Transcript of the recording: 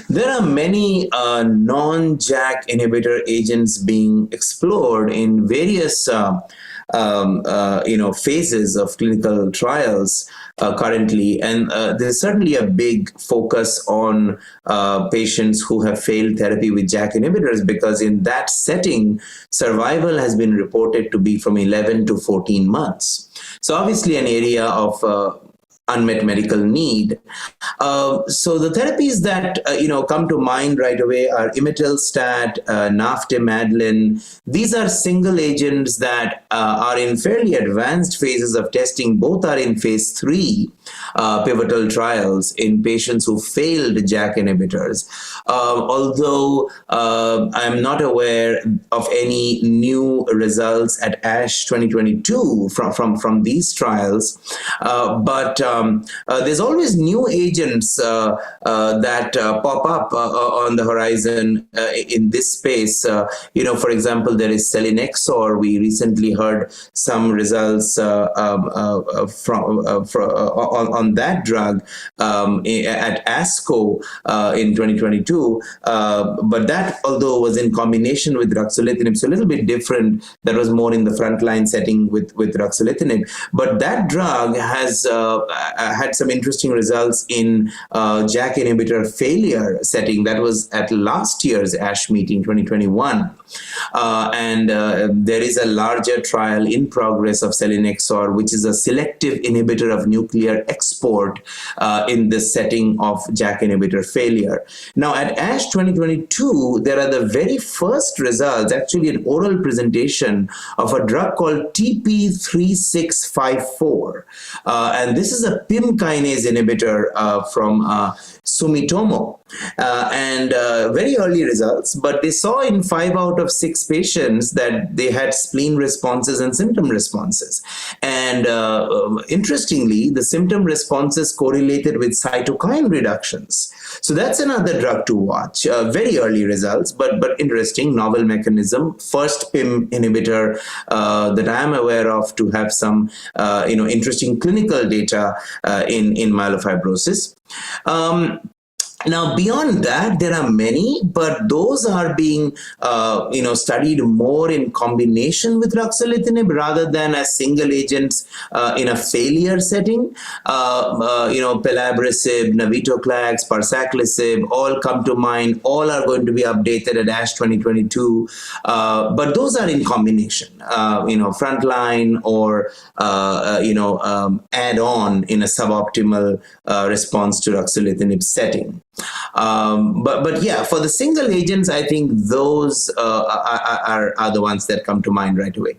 There are many non-JAK inhibitor agents being explored in various phases of clinical trials currently, and there's certainly a big focus on patients who have failed therapy with JAK inhibitors, because in that setting, survival has been reported to be from 11 to 14 months. So obviously an area of unmet medical need. So the therapies that come to mind right away are Imetelstat, Navtemadlin. These are single agents that are in fairly advanced phases of testing. Both are in phase 3 pivotal trials in patients who failed JAK inhibitors. Although I'm not aware of any new results at ASH 2022 from these trials, but there's always new agents that pop up on the horizon in this space. For example, there is Selinexor. We recently heard some results on that drug at ASCO in 2022. But that, although was in combination with Ruxolitinib, so a little bit different. That was more in the frontline setting with Ruxolitinib. But that drug has had some interesting results in JAK inhibitor failure setting. That was at last year's ASH meeting 2021. And there is a larger trial in progress of Selinexor, which is a selective inhibitor of nuclear export in the setting of JAK inhibitor failure. Now at ASH 2022, there are the very first results, actually an oral presentation of a drug called TP-3654. And this is a PIM kinase inhibitor from Sumitomo. And very early results, but they saw in 5 out of 6 patients that they had spleen responses and symptom responses. And interestingly, the symptom responses correlated with cytokine reductions. So that's another drug to watch. Very early results, but interesting, novel mechanism. First PIM inhibitor that I am aware of to have some interesting clinical data in myelofibrosis. Now, beyond that, there are many, but those are being, studied more in combination with Ruxolitinib rather than as single agents in a failure setting. Pelabresib, Navtemadlin, Parsaclisib, all come to mind. All are going to be updated at ASH 2022, but those are in combination, frontline or, add-on in a suboptimal response to Ruxolitinib setting. But yeah, for the single agents, I think those are the ones that come to mind right away.